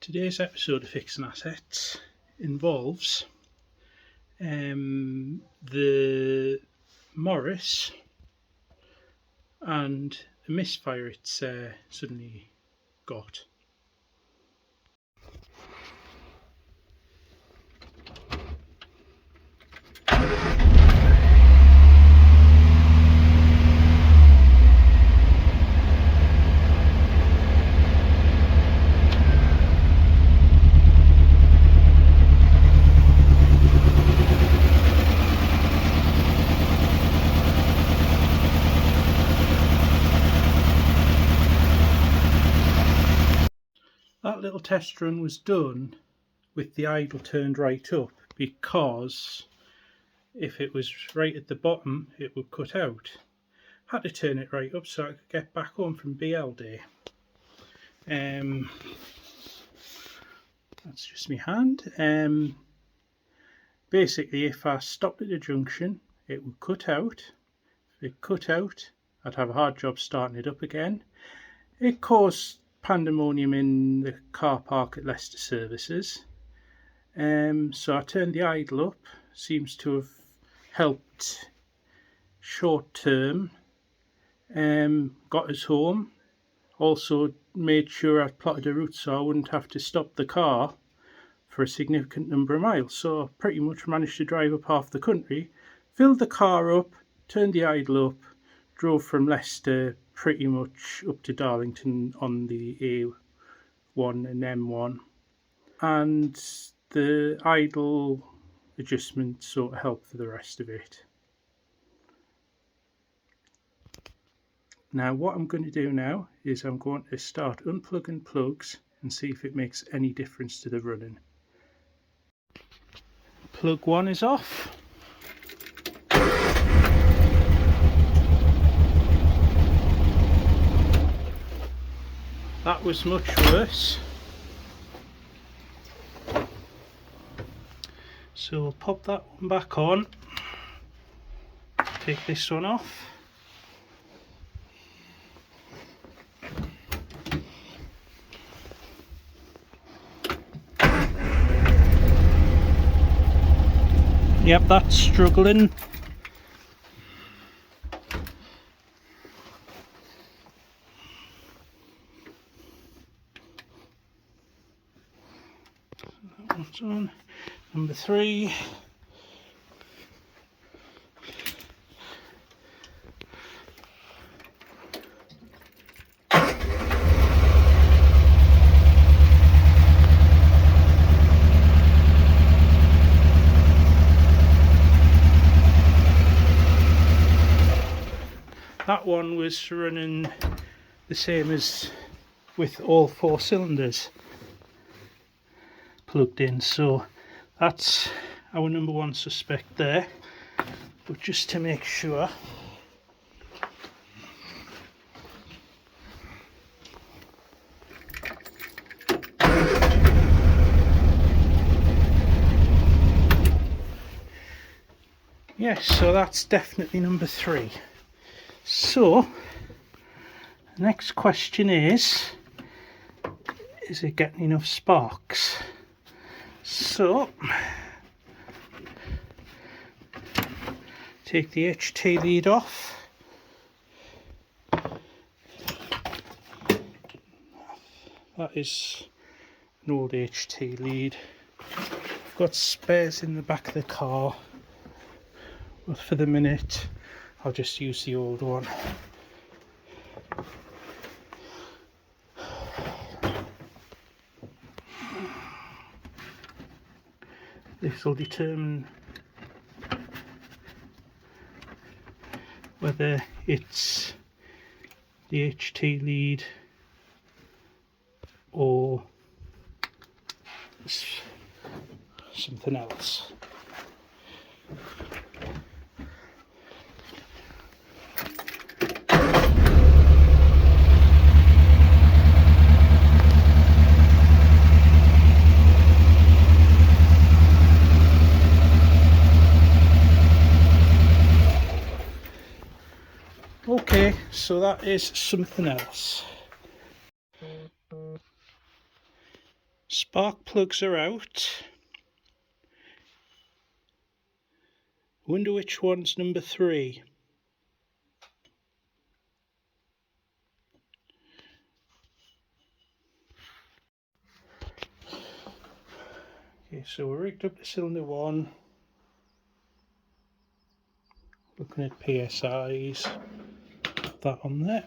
Today's episode of Fixing Assets involves the Morris and a misfire it's suddenly got. That little test run was done with the idle turned right up, because if it was right at the bottom it would cut out. Had to turn it right up so I could get back home from BL day. That's just my hand. Basically, if I stopped at the junction it would cut out. If it cut out, I'd have a hard job starting it up again. It caused pandemonium in the car park at Leicester Services. So I turned the idle up. Seems to have helped short term. Got us home. Also made sure I plotted a route so I wouldn't have to stop the car for a significant number of miles. So I pretty much managed to drive up half the country, filled the car up, turned the idle up, drove from Leicester pretty much up to Darlington on the A1 and M1, and the idle adjustment sort of helped for the rest of it. Now what I'm going to do now is I'm going to start unplugging plugs and see if it makes any difference to the running. Plug 1 is off. That was much worse. So we'll pop that one back on. Take this one off. Yep, that's struggling. That one's on. Number 3. That one was running the same as with all 4 cylinders plugged in, so that's our number 1 suspect there. But just to make sure, yes, so that's definitely number 3. So the next question is it getting enough sparks? So take the HT lead off. That is an old HT lead. I've got spares in the back of the car, but for the minute I'll just use the old one. This will determine whether it's the HT lead or something else. Okay, so that is something else. Spark plugs are out. Wonder which one's number 3. Okay, so we're rigged up to cylinder 1. Looking at PSIs. Put that on there.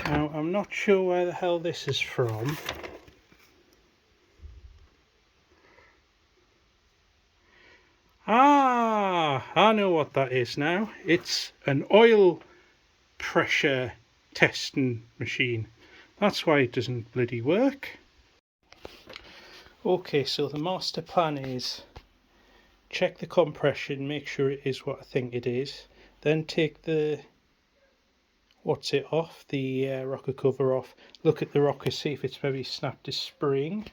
Now, I'm not sure where the hell this is from. Ah, I know what that is now. It's an oil pressure testing machine. That's why it doesn't bloody work. Okay, so the master plan is check the compression, make sure it is what I think it is. Then take the off, the rocker cover off. Look at the rocker, see if it's maybe snapped a spring.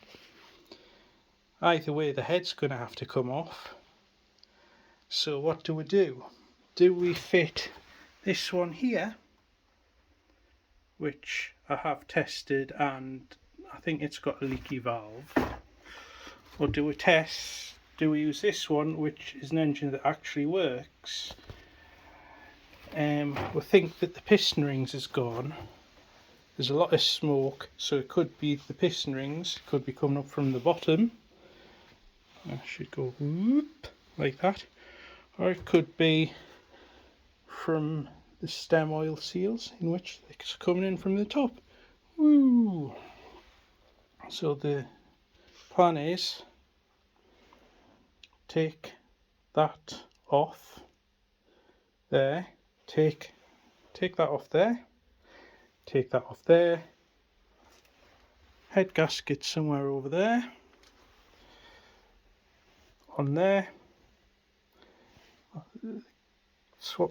Either way, the head's going to have to come off. So what do? Do we fit this one here, which I have tested and I think it's got a leaky valve, or do we use this one, which is an engine that actually works? We think that the piston rings is gone. There's a lot of smoke, so it could be the piston rings could be coming up from the bottom. I should go whoop like that, or it could be from the stem oil seals, in which it's coming in from the top. Woo! So the plan is take that off there, take that off there, take that off there, head gasket somewhere over there, on there.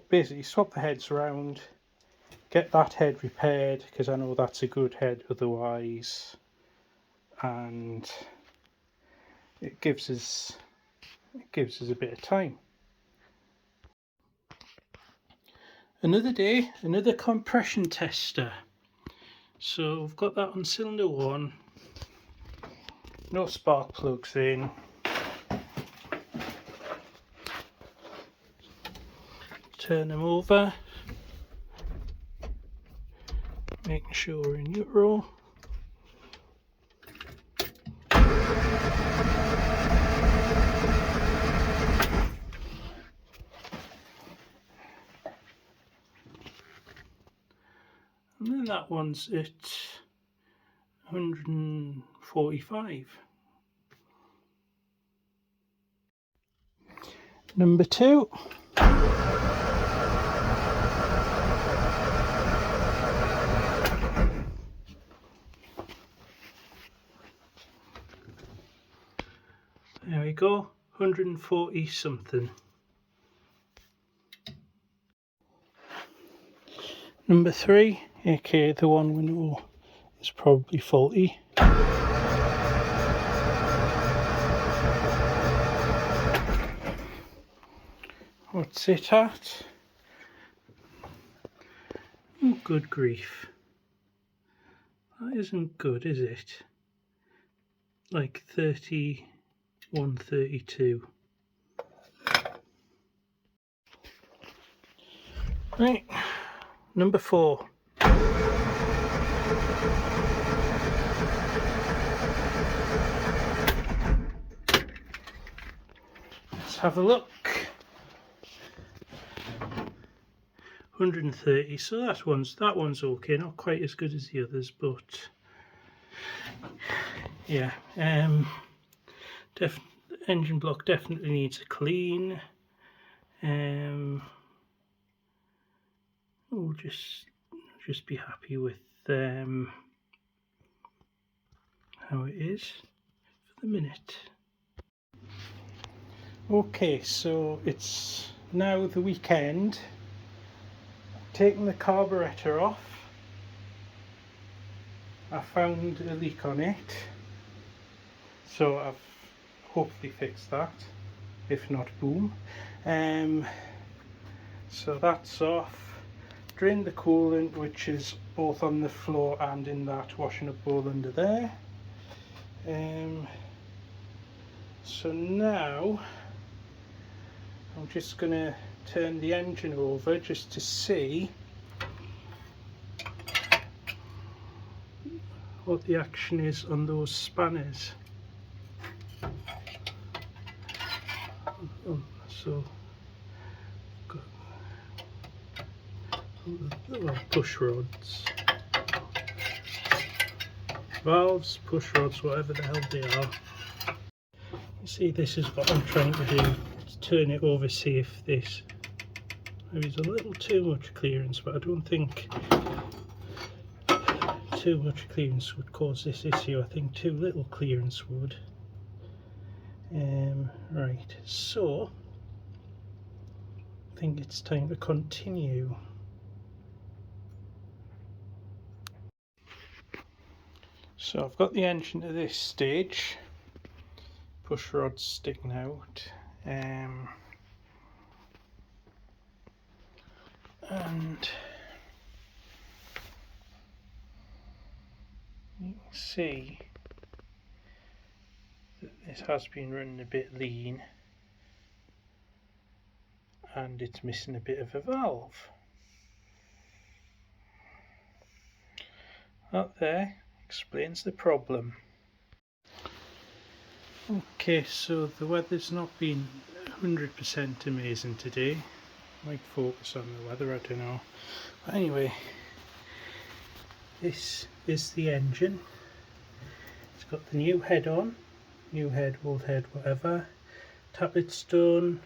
Basically swap the heads around, get that head repaired, because I know that's a good head otherwise, and it gives us a bit of time. Another day, another compression tester. So we've got that on cylinder 1, no spark plugs in. Turn them over, making sure we're in neutral. And then that one's at 145. Number 2. There we go, 140 something. Number 3, aka the one we know is probably faulty. What's it at? Oh, good grief. That isn't good, is it? Like 31, 32. Right, number 4. Let's have a look. 130, so that one's okay, not quite as good as the others, but yeah, engine block definitely needs a clean. We'll just be happy with how it is for the minute. Okay, so it's now the weekend. Taking the carburetor off I found a leak on it, so I've hopefully fixed that, if not boom. So that's off. Drained the coolant, which is both on the floor and in that washing up bowl under there. So now I'm just going to turn the engine over just to see what the action is on those spanners. So push rods, valves, push rods, whatever the hell they are. You see, this is what I'm trying to do, to turn it over, see if this, maybe there's a little too much clearance, but I don't think too much clearance would cause this issue. I think too little clearance would. Right, so I think it's time to continue. So I've got the engine to this stage, push rods sticking out, and you can see that this has been running a bit lean and it's missing a bit of a valve. That there explains the problem. Okay, so the weather's not been 100% amazing today. Might focus on the weather, I don't know. But anyway, this is the engine. It's got the new head on, new head, old head, whatever. Tappet's done.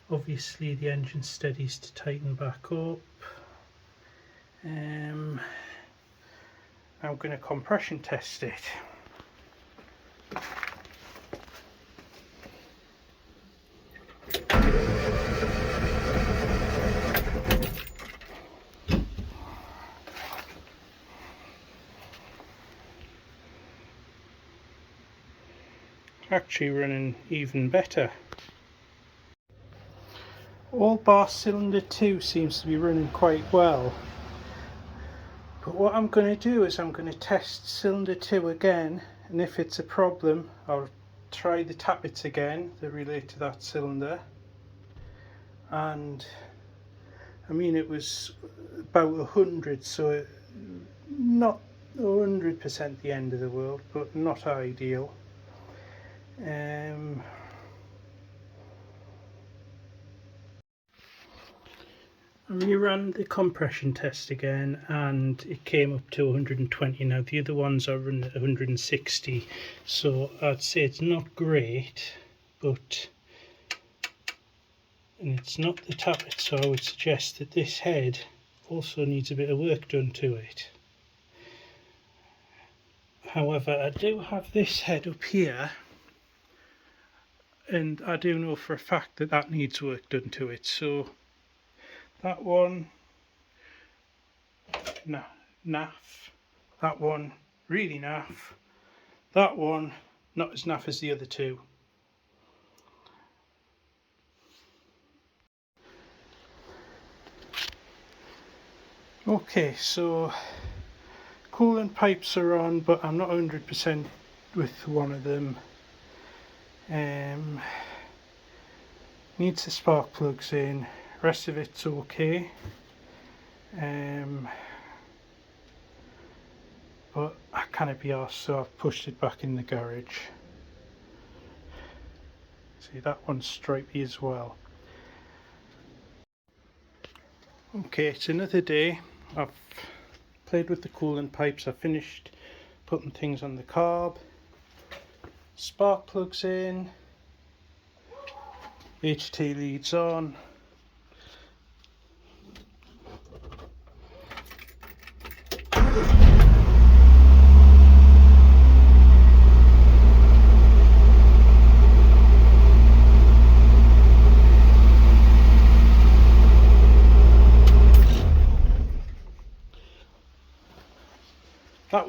Obviously the engine steadies to tighten back up. I'm going to compression test it. Actually running even better. All bar cylinder 2 seems to be running quite well. But what I'm going to do is I'm going to test cylinder 2 again, and if it's a problem I'll try the tappets again that relate to that cylinder. And I mean, it was about 100, so not 100% the end of the world, but not ideal. I reran the compression test again and it came up to 120. Now the other ones are running at 160, so I'd say it's not great, but and it's not the tappet, so I would suggest that this head also needs a bit of work done to it. However, I do have this head up here, and I do know for a fact that that needs work done to it. So that one, naff. That one, really naff. That one, not as naff as the other two. Okay, so coolant pipes are on, but I'm not 100% with one of them. Needs the spark plugs in. Rest of it's okay. But I can't be arsed, so I've pushed it back in the garage. See, that one's stripy as well. Okay, it's another day. I've played with the coolant pipes. I've finished putting things on the carb. Spark plugs in. HT leads on.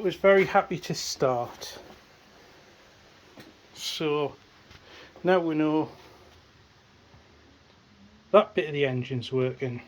was very happy to start. So now we know that bit of the engine's working.